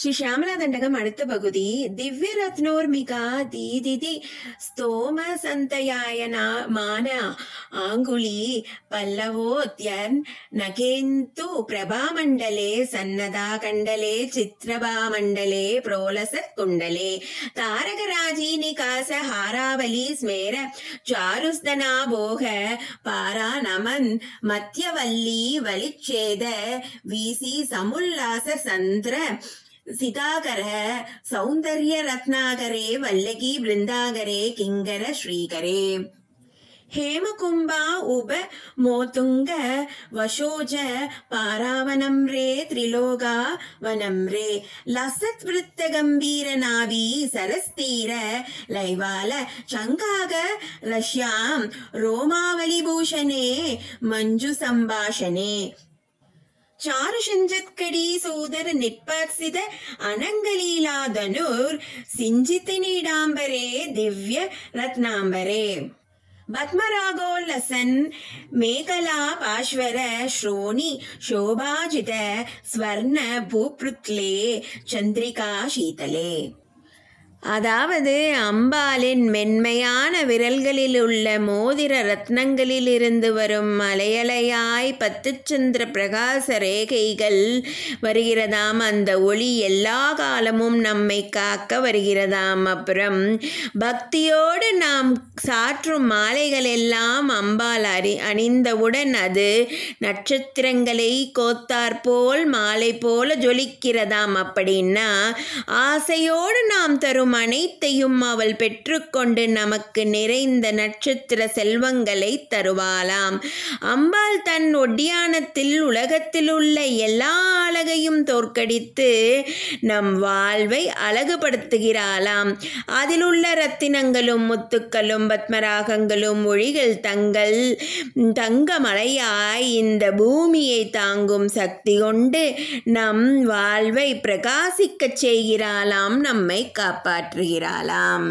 ஸ்ரீ ஷியாமளா தண்டகம் அடுத்த பகுதி. திவ்ய ரத்னோர்மிகா தீதிதி ஸ்தோம சந்தயாயனா மான ஆங்குலி பல்லவோத்யன் நகேந்து பிரபாமண்டலே சன்னதா கண்டலே சித்ரபாமண்டலே புரோலசத் குண்டலே தாரகராஜி நிகாச ஹாராவலி ஸ்மேர சாருஸ்தனா போக பாரா நமன் மத்தியவல்லி வலிச்சேத வீசி சமுல்லாச சந்திர சிதாகர சௌந்தர்ய ரத்னாகரே வல்லகி பிருந்தாகரே கிங்கர ஸ்ரீகரே हेमकुंभा उप मोतुंग वशोज पारावनं रे त्रिलोगा वनं रे लसत् वृत्त गंभीर नाभि सरस्तीर लैवाल चंगाग रश्यां रोमावली भूषणे मंजु संभाषणे चारुषंजत्कड़ी सूदर नित्पात्सित अनंगलीलाधनुर सिंजित नीडांबरे दिव्य रत्नांबरे पद्मरागोल्लसन् मेखला पाश्वर श्रोणी शोभाजित स्वर्ण भूपृत्ले चंद्रिका शीतले. அதாவது அம்பாளின் மென்மையான விரல்களில் உள்ள மோதிர ரத்னங்களில் இருந்து வரும் அலையலையாய் பத்துச்சந்திர பிரகாச ரேகைகள் வருகிறதாம். அந்த ஒளி எல்லா காலமும் நம்மை காக்க வருகிறதாம். அப்புறம் பக்தியோடு நாம் சாற்றும் மாலைகள் எல்லாம் அம்பாள் அணிந்தவுடன் அது நட்சத்திரங்களை கோத்தாற்போல் மாலை போல ஜொலிக்கிறதாம். அப்படின்னா ஆசையோடு நாம் தரும் அனைத்தையும் அவள் பெற்றுக்கொண்டு நமக்கு நிறைந்த நட்சத்திர செல்வங்களை தருவாளாம். அம்பாள் தன் ஒட்டியானத்தில் உலகத்தில் உள்ள எல்லா அழகையும் தோற்கடித்து நம் வாழ்வை அழகுபடுத்துகிறாளாம். அதில் உள்ள ரத்தினங்களும் முத்துக்களும் பத்மராகங்களும் ஒளிகள் தங்க மலையாய் இந்த பூமியை தாங்கும் சக்தி கொண்டு நம் வாழ்வை பிரகாசிக்கச் செய்கிறாளாம், நம்மை காப்பாற்றுகிறாளாம்.